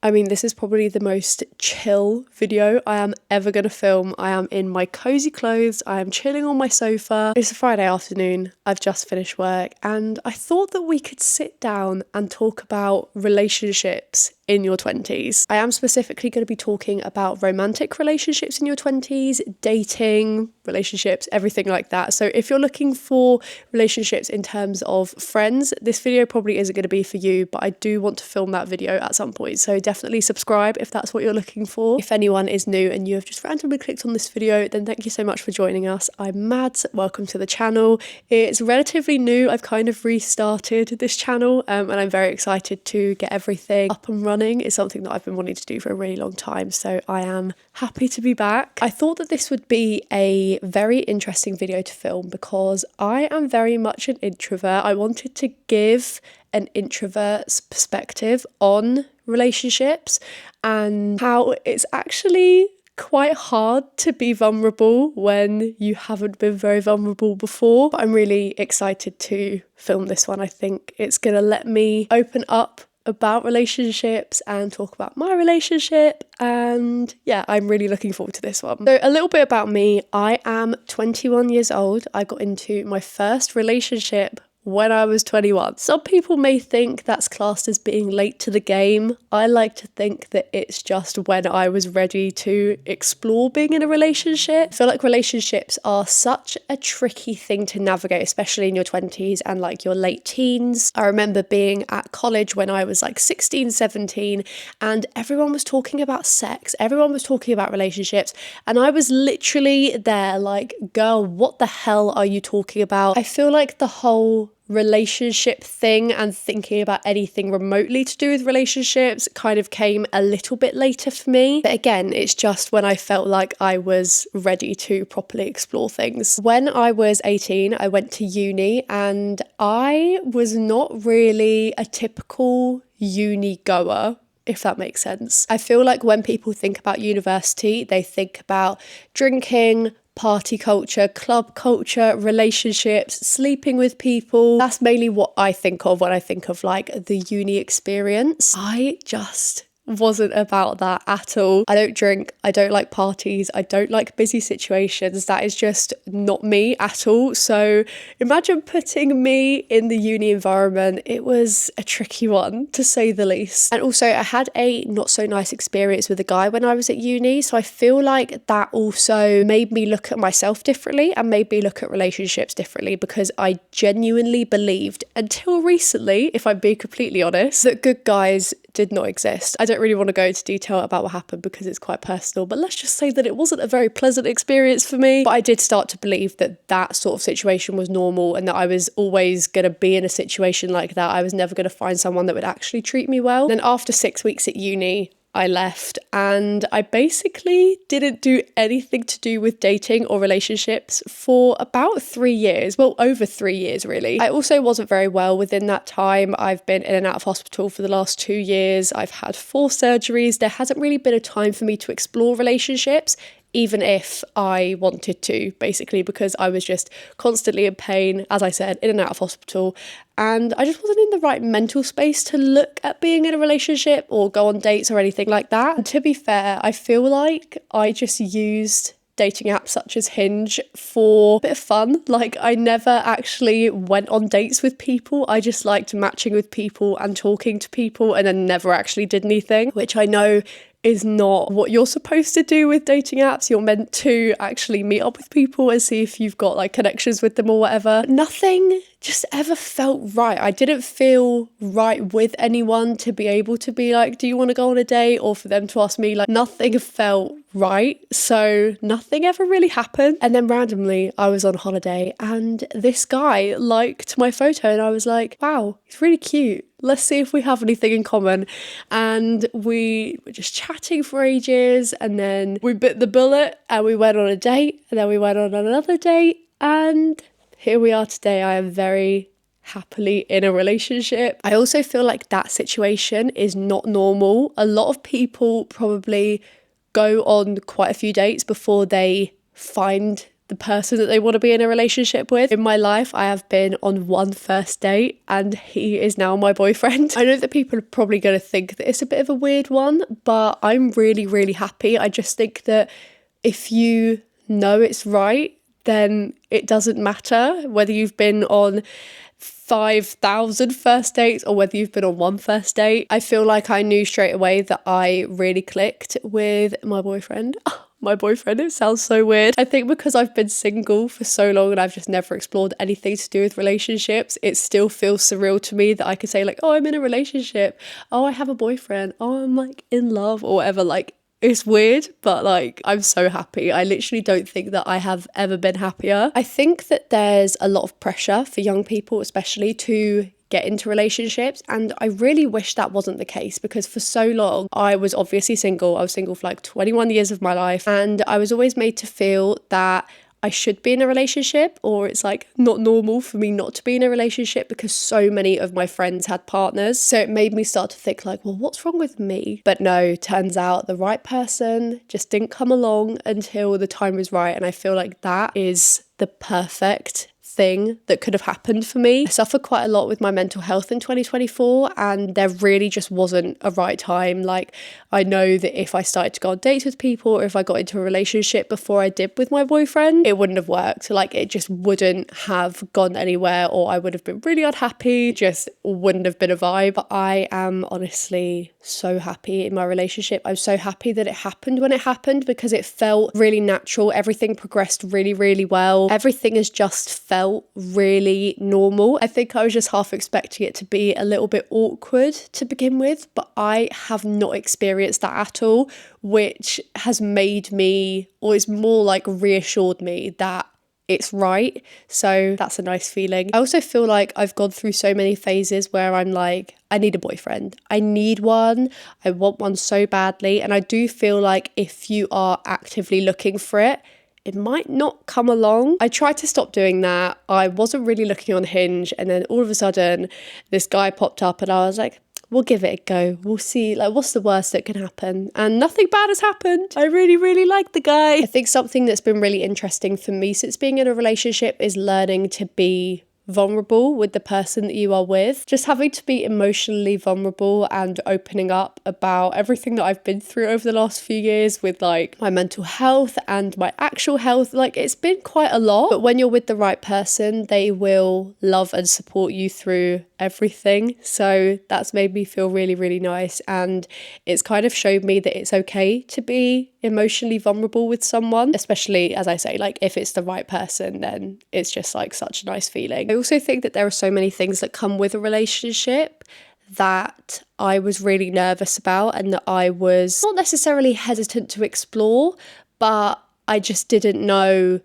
I mean, this is probably the most chill video I am ever going to film. I am in my cozy clothes. I am chilling on my sofa. It's a Friday afternoon. I've just finished work and I thought that we could sit down and talk about relationships in your 20s. I am specifically going to be talking about romantic relationships in your 20s, dating, relationships, everything like that. So if you're looking for relationships in terms of friends, this video probably isn't going to be for you, but I do want to film that video at some point. So definitely subscribe if that's what you're looking for. If anyone is new and you have just randomly clicked on this video, then thank you so much for joining us. I'm Mads, welcome to the channel. It's relatively new. I've kind of restarted this channel and I'm very excited to get everything up and running. It's something that I've been wanting to do for a really long time, so I am happy to be back. I thought that this would be a very interesting video to film because I am very much an introvert. I wanted to give an introvert's perspective on relationships and how it's actually quite hard to be vulnerable when you haven't been very vulnerable before. But I'm really excited to film this one. I think it's going to let me open up about relationships and talk about my relationship, and yeah, I'm really looking forward to this one. So a little bit about me. I am 21 years old. I got into my first relationship when I was 21. Some people may think that's classed as being late to the game. I like to think that it's just when I was ready to explore being in a relationship. I feel like relationships are such a tricky thing to navigate, especially in your 20s and like your late teens. I remember being at college when I was like 16, 17, and everyone was talking about sex, everyone was talking about relationships, and I was literally there like, girl, what the hell are you talking about? I feel like the whole relationship thing and thinking about anything remotely to do with relationships kind of came a little bit later for me. But again, it's just when I felt like I was ready to properly explore things. When I was 18, I went to uni and I was not really a typical uni goer, if that makes sense. I feel like when people think about university, they think about drinking, party culture, club culture, relationships, sleeping with people. That's mainly what I think of when I think of like the uni experience. I just wasn't about that at all. I don't drink, I don't like parties, I don't like busy situations. That is just not me at all. So imagine putting me in the uni environment. It was a tricky one, to say the least. And also I had a not so nice experience with a guy when I was at uni, so I feel like that also made me look at myself differently and made me look at relationships differently, because I genuinely believed until recently, if I'm being completely honest, that good guys did not exist. I don't really want to go into detail about what happened because it's quite personal, but let's just say that it wasn't a very pleasant experience for me. But I did start to believe that that sort of situation was normal and that I was always going to be in a situation like that. I was never going to find someone that would actually treat me well. Then after 6 weeks at uni, I left and I basically didn't do anything to do with dating or relationships for about 3 years. Well, over 3 years really. I also wasn't very well within that time. I've been in and out of hospital for the last 2 years. I've had 4 surgeries. There hasn't really been a time for me to explore relationships, even if I wanted to, basically, because I was just constantly in pain, as I said, in and out of hospital, and I just wasn't in the right mental space to look at being in a relationship or go on dates or anything like that. And to be fair, I feel like I just used dating apps such as Hinge for a bit of fun. Like, I never actually went on dates with people. I just liked matching with people and talking to people and then never actually did anything, which I know is not what you're supposed to do with dating apps. You're meant to actually meet up with people and see if you've got like connections with them or whatever. Nothing just ever felt right. I didn't feel right with anyone to be able to be like, do you want to go on a date? Or for them to ask me, like, nothing felt right. So nothing ever really happened. And then randomly I was on holiday and this guy liked my photo and I was like, wow, he's really cute. Let's see if we have anything in common. And we were just chatting for ages and then we bit the bullet and we went on a date and then we went on another date and here we are today. I am very happily in a relationship. I also feel like that situation is not normal. A lot of people probably go on quite a few dates before they find the person that they want to be in a relationship with. In my life, I have been on one first date and he is now my boyfriend. I know that people are probably going to think that it's a bit of a weird one, but I'm really, really happy. I just think that if you know it's right, then it doesn't matter whether you've been on 5,000 first dates or whether you've been on one first date. I feel like I knew straight away that I really clicked with my boyfriend. My boyfriend, it sounds so weird. I think because I've been single for so long and I've just never explored anything to do with relationships, it still feels surreal to me that I could say like, oh, I'm in a relationship. Oh, I have a boyfriend. Oh, I'm like in love or whatever. Like, it's weird, but like, I'm so happy. I literally don't think that I have ever been happier. I think that there's a lot of pressure for young people, especially, to get into relationships, and I really wish that wasn't the case, because for so long I was obviously single. I was single for like 21 years of my life, and I was always made to feel that I should be in a relationship, or it's like not normal for me not to be in a relationship because so many of my friends had partners. So it made me start to think like, well, what's wrong with me? But no, turns out the right person just didn't come along until the time was right, and I feel like that is the perfect thing that could have happened for me. I suffered quite a lot with my mental health in 2024, and there really just wasn't a right time. Like, I know that if I started to go on dates with people, or if I got into a relationship before I did with my boyfriend, it wouldn't have worked. Like, it just wouldn't have gone anywhere, or I would have been really unhappy. Just wouldn't have been a vibe. But I am honestly so happy in my relationship. I'm so happy that it happened when it happened, because it felt really natural. Everything progressed really, really well. Everything has just felt really normal. I think I was just half expecting it to be a little bit awkward to begin with, but I have not experienced that at all, which has made me, or is more like reassured me that it's right. So that's a nice feeling. I also feel like I've gone through so many phases where I'm like, I need a boyfriend. I need one. I want one so badly. And I do feel like if you are actively looking for it, it might not come along. I tried to stop doing that. I wasn't really looking on Hinge, and then all of a sudden this guy popped up and I was like, we'll give it a go. We'll see, like, what's the worst that can happen? And nothing bad has happened. I really, really like the guy. I think something that's been really interesting for me since being in a relationship is learning to be vulnerable with the person that you are with. Just having to be emotionally vulnerable and opening up about everything that I've been through over the last few years with like my mental health and my actual health. Like, it's been quite a lot, but when you're with the right person, they will love and support you through everything. So that's made me feel really, really nice, and it's kind of showed me that it's okay to be emotionally vulnerable with someone, especially, as I say, like if it's the right person, then it's just like such a nice feeling. I also think that there are so many things that come with a relationship that I was really nervous about, and that I was not necessarily hesitant to explore, but I just didn't know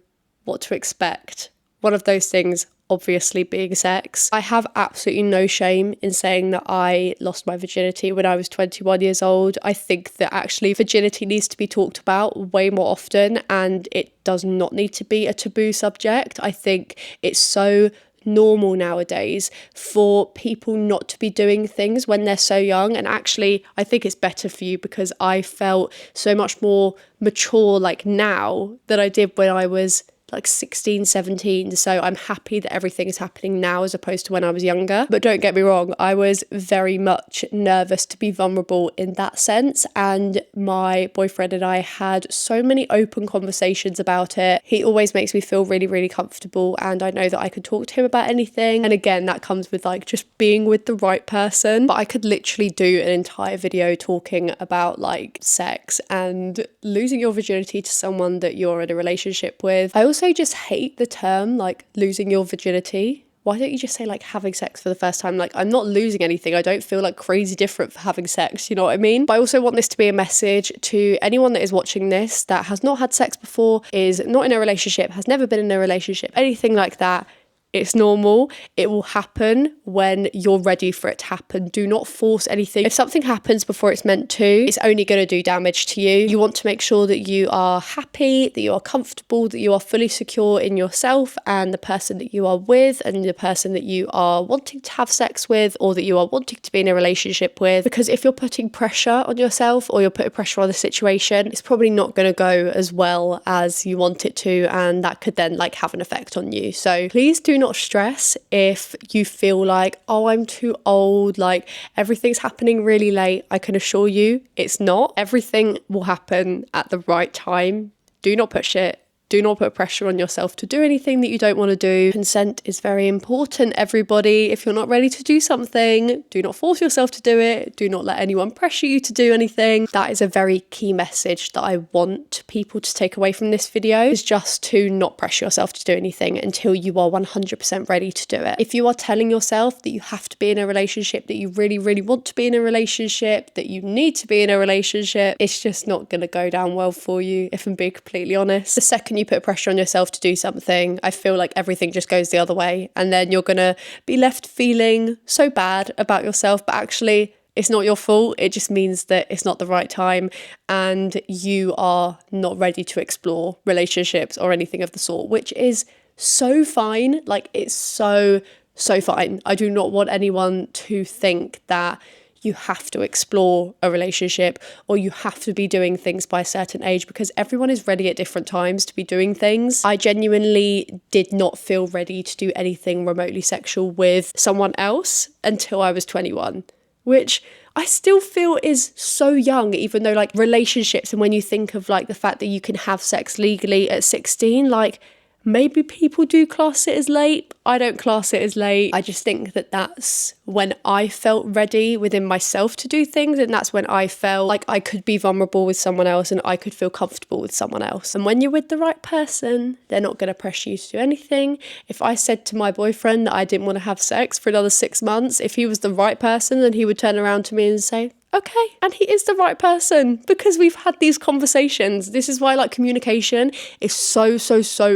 what to expect. One of those things obviously being sex. I have absolutely no shame in saying that I lost my virginity when I was 21 years old. I think that actually virginity needs to be talked about way more often, and it does not need to be a taboo subject. I think it's so normal nowadays for people not to be doing things when they're so young, and actually I think it's better for you, because I felt so much more mature like now than I did when I was like 16, 17. So I'm happy that everything is happening now as opposed to when I was younger. But don't get me wrong, I was very much nervous to be vulnerable in that sense. And my boyfriend and I had so many open conversations about it. He always makes me feel really, really comfortable, and I know that I can talk to him about anything. And again, that comes with like just being with the right person. But I could literally do an entire video talking about like sex and losing your virginity to someone that you're in a relationship with. I also just hate the term like losing your virginity. Why don't you just say like having sex for the first time? Like, I'm not losing anything. I don't feel like crazy different for having sex, you know what I mean? But I also want this to be a message to anyone that is watching this that has not had sex before, is not in a relationship, has never been in a relationship, anything like that. It's normal. It will happen when you're ready for it to happen. Do not force anything. If something happens before it's meant to, it's only going to do damage to you. You want to make sure that you are happy, that you are comfortable, that you are fully secure in yourself and the person that you are with and the person that you are wanting to have sex with or that you are wanting to be in a relationship with. Because if you're putting pressure on yourself or you're putting pressure on the situation, it's probably not going to go as well as you want it to, and that could then like have an effect on you. So please do not stress if you feel like, oh, I'm too old, like everything's happening really late. I can assure you it's not. Everything will happen at the right time. Do not push it. Do not put pressure on yourself to do anything that you don't want to do. Consent is very important, everybody. If you're not ready to do something, do not force yourself to do it. Do not let anyone pressure you to do anything. That is a very key message that I want people to take away from this video, is just to not pressure yourself to do anything until you are 100% ready to do it. If you are telling yourself that you have to be in a relationship, that you really, really want to be in a relationship, that you need to be in a relationship, it's just not going to go down well for you, if I'm being completely honest. The second you put pressure on yourself to do something, I feel like everything just goes the other way, and then you're gonna be left feeling so bad about yourself, but actually it's not your fault. It just means that it's not the right time and you are not ready to explore relationships or anything of the sort, which is so fine. Like, it's so fine. I do not want anyone to think that you have to explore a relationship or you have to be doing things by a certain age, because everyone is ready at different times to be doing things. I genuinely did not feel ready to do anything remotely sexual with someone else until I was 21, which I still feel is so young, even though like relationships, and when you think of like the fact that you can have sex legally at 16, like maybe people do class it as late. I don't class it as late. I just think that that's when I felt ready within myself to do things, and that's when I felt like I could be vulnerable with someone else and I could feel comfortable with someone else. And when you're with the right person, they're not going to pressure you to do anything. If I said to my boyfriend that I didn't want to have sex for another 6 months, if he was the right person, then he would turn around to me and say, okay, and he is the right person, because we've had these conversations. This is why like communication is so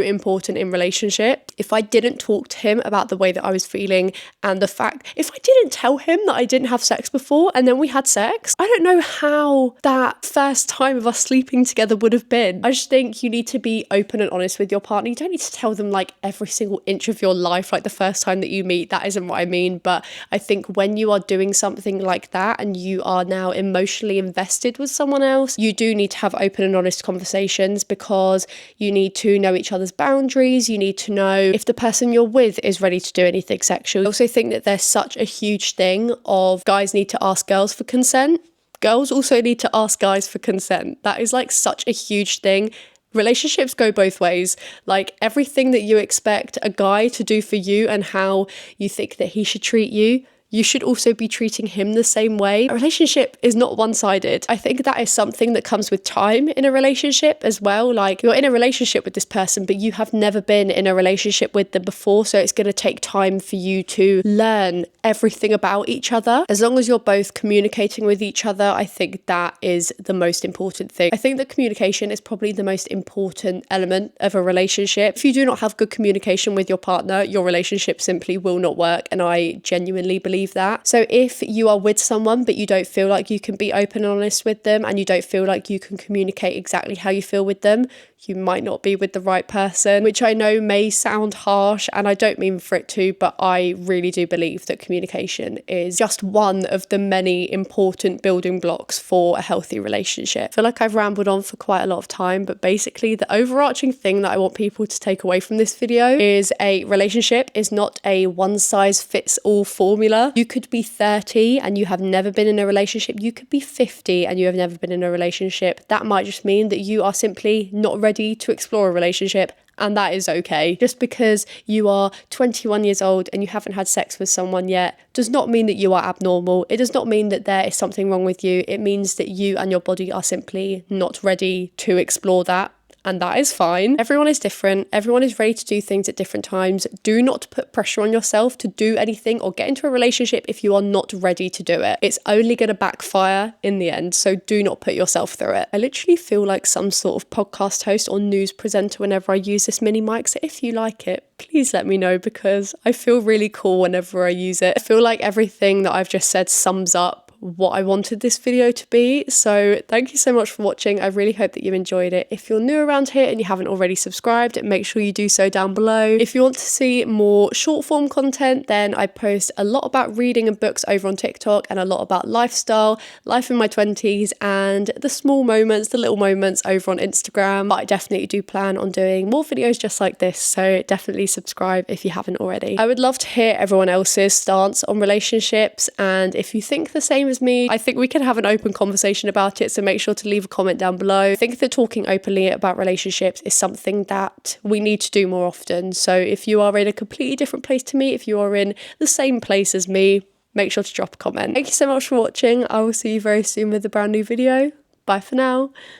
important in relationship. If I didn't talk to him about the way that I was feeling, and the fact, if I didn't tell him that I didn't have sex before and then we had sex, I don't know how that first time of us sleeping together would have been. I just think you need to be open and honest with your partner. You don't need to tell them like every single inch of your life like the first time that you meet. That isn't what I mean. But I think when you are doing something like that and you are now emotionally invested with someone else, you do need to have open and honest conversations, because you need to know each other's boundaries. You need to know if the person you're with is ready to do anything sexual. I also think that there's such a huge thing of guys need to ask girls for consent. Girls also need to ask guys for consent. That is like such a huge thing. Relationships go both ways. Like, everything that you expect a guy to do for you and how you think that he should treat you, you should also be treating him the same way. A relationship is not one-sided. I think that is something that comes with time in a relationship as well. Like, you're in a relationship with this person, but you have never been in a relationship with them before. So it's going to take time for you to learn everything about each other. As long as you're both communicating with each other, I think that is the most important thing. I think that communication is probably the most important element of a relationship. If you do not have good communication with your partner, your relationship simply will not work. And I genuinely believe that. So if you are with someone but you don't feel like you can be open and honest with them, and you don't feel like you can communicate exactly how you feel with them, you might not be with the right person, which I know may sound harsh, and I don't mean for it to, but I really do believe that communication is just one of the many important building blocks for a healthy relationship. I feel like I've rambled on for quite a lot of time, but basically the overarching thing that I want people to take away from this video is a relationship is not a one-size-fits-all formula. You could be 30 and you have never been in a relationship. You could be 50 and you have never been in a relationship. That might just mean that you are simply not ready to explore a relationship, and that is okay. Just because you are 21 years old and you haven't had sex with someone yet does not mean that you are abnormal. It does not mean that there is something wrong with you. It means that you and your body are simply not ready to explore that. and that is fine. Everyone is different. Everyone is ready to do things at different times. Do not put pressure on yourself to do anything or get into a relationship if you are not ready to do it. It's only going to backfire in the end, so do not put yourself through it. I literally feel like some sort of podcast host or news presenter whenever I use this mini mic, so if you like it, please let me know, because I feel really cool whenever I use it. I feel like everything that I've just said sums up what I wanted this video to be. So thank you so much for watching. I really hope that you enjoyed it. If you're new around here and you haven't already subscribed, make sure you do so down below. If you want to see more short form content, then I post a lot about reading and books over on TikTok, and a lot about lifestyle, life in my 20s, and the small moments, the little moments over on Instagram. But I definitely do plan on doing more videos just like this, so definitely subscribe if you haven't already. I would love to hear everyone else's stance on relationships, and if you think the same as me, I think we can have an open conversation about it, so make sure to leave a comment down below. I think that talking openly about relationships is something that we need to do more often. So if you are in a completely different place to me, if you are in the same place as me, make sure to drop a comment. Thank you so much for watching. I will see you very soon with a brand new video. Bye for now.